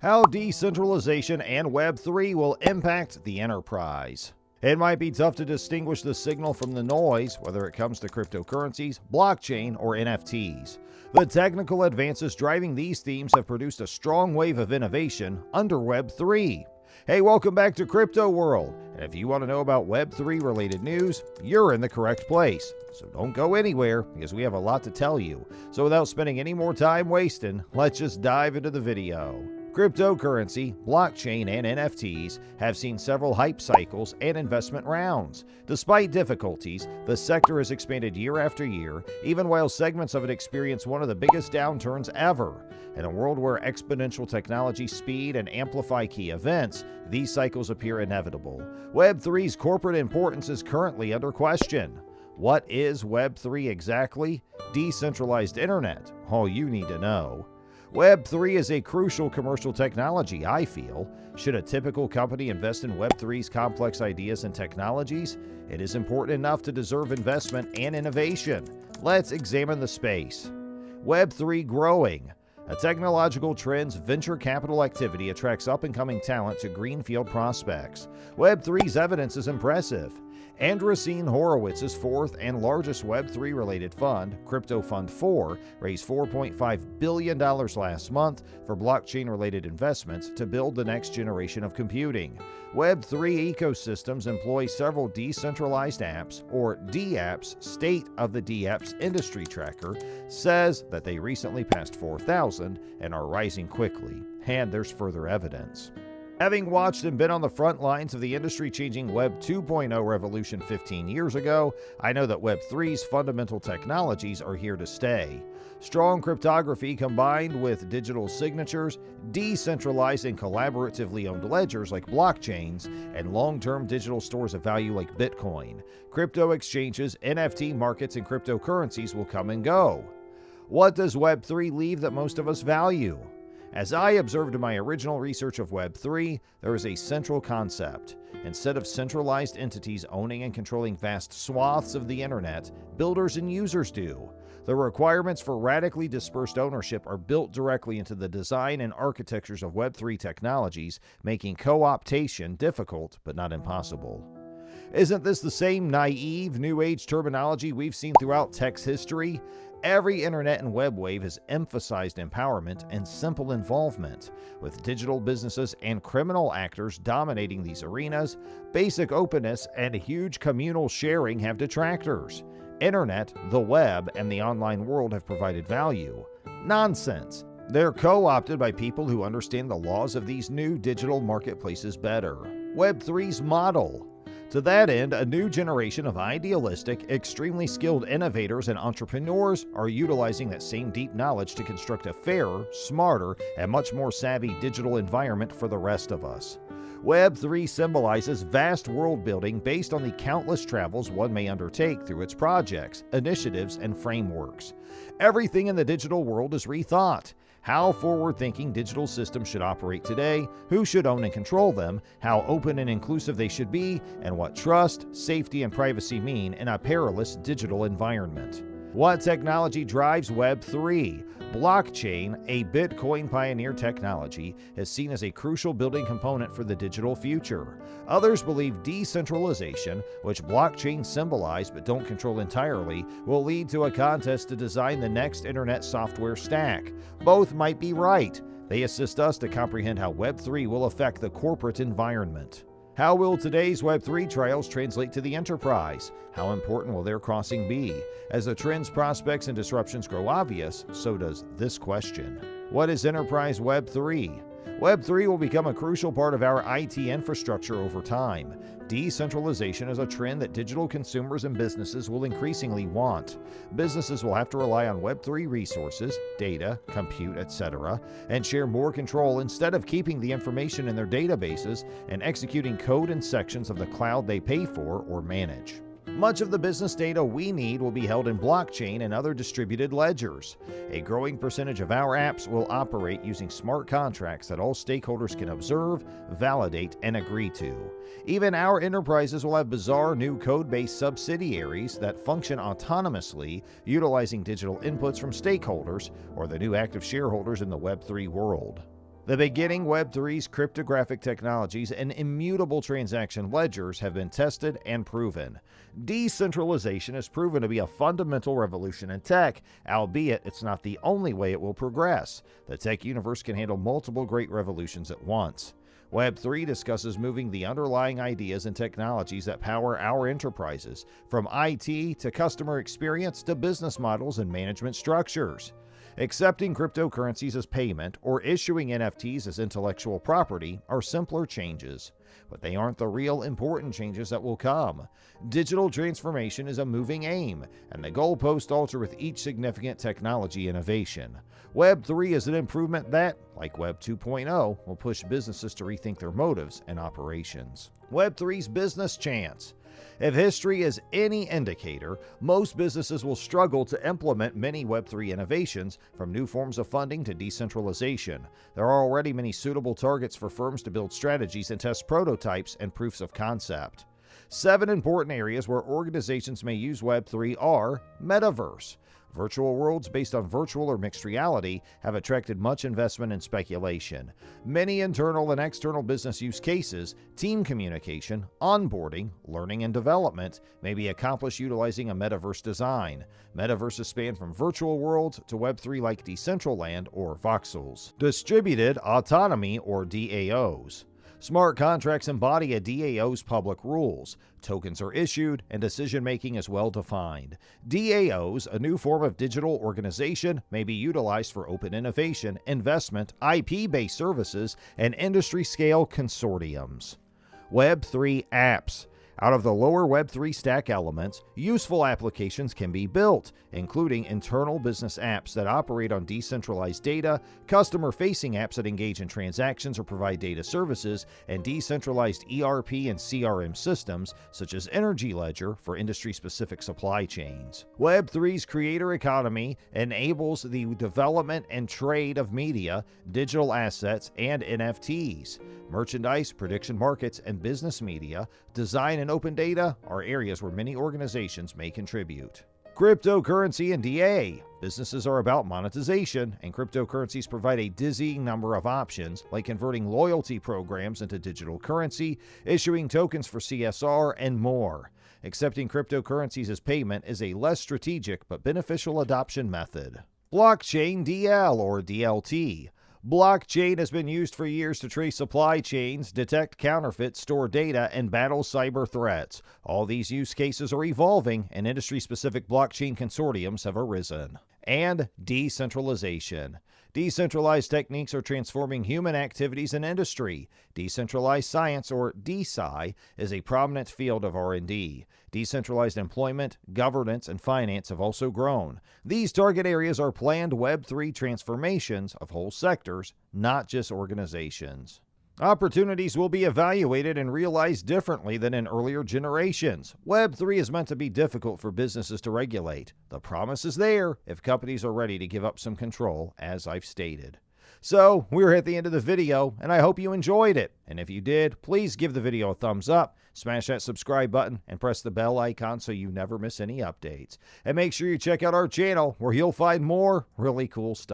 How decentralization and Web3 will impact the enterprise. It might be tough to distinguish the signal from the noise, whether it comes to cryptocurrencies, blockchain, or NFTs. The technical advances driving these themes have produced a strong wave of innovation under Web3. Hey, welcome back to Crypto World, and if you want to know about Web3 related news, you're in the correct place. So don't go anywhere, because we have a lot to tell you. So without spending any more time wasting, let's just dive into the video. Cryptocurrency, blockchain, and NFTs have seen several hype cycles and investment rounds. Despite difficulties, the sector has expanded year after year, even while segments of it experience one of the biggest downturns ever. In a world where exponential technology, speed, and amplify key events, these cycles appear inevitable. Web3's corporate importance is currently under question. What is Web3 exactly? Decentralized internet. All you need to know. Web3 is a crucial commercial technology, I feel. Should a typical company invest in Web3's complex ideas and technologies? It is important enough to deserve investment and innovation. Let's examine the space. Web3 growing. A technological trend's venture capital activity attracts up-and-coming talent to greenfield prospects. Web3's evidence is impressive. Andreessen Horowitz's fourth and largest Web3-related fund, Crypto Fund 4, raised $4.5 billion last month for blockchain-related investments to build the next generation of computing. Web3 ecosystems employ several decentralized apps, or Dapps State of the Dapps Industry Tracker says that they recently passed 4,000 and are rising quickly, and there's further evidence. Having watched and been on the front lines of the industry-changing Web 2.0 revolution 15 years ago, I know that Web 3's fundamental technologies are here to stay. Strong cryptography combined with digital signatures, decentralized and collaboratively owned ledgers like blockchains, and long-term digital stores of value like Bitcoin. Crypto exchanges, NFT markets, and cryptocurrencies will come and go. What does Web 3 leave that most of us value? As I observed in my original research of Web3, there is a central concept. Instead of centralized entities owning and controlling vast swaths of the internet, builders and users do. The requirements for radically dispersed ownership are built directly into the design and architectures of Web3 technologies, making co-optation difficult but not impossible. Isn't this the same naive, new age terminology we've seen throughout tech's history? Every internet and web wave has emphasized empowerment and simple involvement. With digital businesses and criminal actors dominating these arenas, basic openness and huge communal sharing have detractors. Internet, the web, and the online world have provided value. Nonsense. They're co-opted by people who understand the laws of these new digital marketplaces better. Web3's model. To that end, a new generation of idealistic, extremely skilled innovators and entrepreneurs are utilizing that same deep knowledge to construct a fairer, smarter, and much more savvy digital environment for the rest of us. Web3 symbolizes vast world building based on the countless travels one may undertake through its projects, initiatives, and frameworks. Everything in the digital world is rethought. How forward-thinking digital systems should operate today, who should own and control them, how open and inclusive they should be, and what trust, safety, and privacy mean in a perilous digital environment. What technology drives Web3? Blockchain, a Bitcoin pioneer technology, is seen as a crucial building component for the digital future. Others believe decentralization, which blockchains symbolize but don't control entirely, will lead to a contest to design the next internet software stack. Both might be right. They assist us to comprehend how Web3 will affect the corporate environment. How will today's Web3 trials translate to the enterprise? How important will their crossing be? As the trends, prospects, and disruptions grow obvious, so does this question. What is enterprise Web3? Web3 will become a crucial part of our IT infrastructure over time. Decentralization is a trend that digital consumers and businesses will increasingly want. Businesses will have to rely on Web3 resources, data, compute, etc., and share more control instead of keeping the information in their databases and executing code in sections of the cloud they pay for or manage. Much of the business data we need will be held in blockchain and other distributed ledgers. A growing percentage of our apps will operate using smart contracts that all stakeholders can observe, validate, and agree to. Even our enterprises will have bizarre new code-based subsidiaries that function autonomously, utilizing digital inputs from stakeholders or the new active shareholders in the Web3 world. The beginning Web3's cryptographic technologies and immutable transaction ledgers have been tested and proven. Decentralization has proven to be a fundamental revolution in tech, albeit it's not the only way it will progress. The tech universe can handle multiple great revolutions at once. Web3 discusses moving the underlying ideas and technologies that power our enterprises, from IT to customer experience to business models and management structures. Accepting cryptocurrencies as payment or issuing NFTs as intellectual property are simpler changes, but they aren't the real important changes that will come. Digital transformation is a moving aim, and the goalposts alter with each significant technology innovation. Web3 is an improvement that, like Web 2.0, will push businesses to rethink their motives and operations. Web3's business chance. If history is any indicator, most businesses will struggle to implement many Web3 innovations, from new forms of funding to decentralization. There are already many suitable targets for firms to build strategies and test prototypes and proofs of concept. 7 important areas where organizations may use Web3 are: metaverse. Virtual worlds based on virtual or mixed reality have attracted much investment and speculation. Many internal and external business use cases, team communication, onboarding, learning, and development may be accomplished utilizing a metaverse design. Metaverses span from virtual worlds to Web3 like Decentraland or voxels. Distributed autonomy or DAOs. Smart contracts embody a DAO's public rules. Tokens are issued, and decision-making is well-defined. DAOs, a new form of digital organization, may be utilized for open innovation, investment, IP-based services, and industry-scale consortiums. Web3 apps. Out of the lower Web3 stack elements, useful applications can be built, including internal business apps that operate on decentralized data, customer-facing apps that engage in transactions or provide data services, and decentralized ERP and CRM systems, such as Energy Ledger for industry-specific supply chains. Web3's creator economy enables the development and trade of media, digital assets, and NFTs. Merchandise, prediction markets, and business media, design, and open data are areas where many organizations may contribute. Cryptocurrency and DA. Businesses are about monetization, and cryptocurrencies provide a dizzying number of options, like converting loyalty programs into digital currency, issuing tokens for CSR, and more. Accepting cryptocurrencies as payment is a less strategic but beneficial adoption method. Blockchain DL or DLT. Blockchain has been used for years to trace supply chains, detect counterfeits, store data, and battle cyber threats. All these use cases are evolving, and industry-specific blockchain consortiums have arisen. And decentralization. Decentralized techniques are transforming human activities in industry. Decentralized science, or DeSci, is a prominent field of R&D. Decentralized employment, governance, and finance have also grown. These target areas are planned Web3 transformations of whole sectors, not just organizations. Opportunities will be evaluated and realized differently than in earlier generations. Web3 is meant to be difficult for businesses to regulate. The promise is there if companies are ready to give up some control, as I've stated. So, we're at the end of the video, and I hope you enjoyed it. And if you did, please give the video a thumbs up, smash that subscribe button, and press the bell icon so you never miss any updates. And make sure you check out our channel, where you'll find more really cool stuff.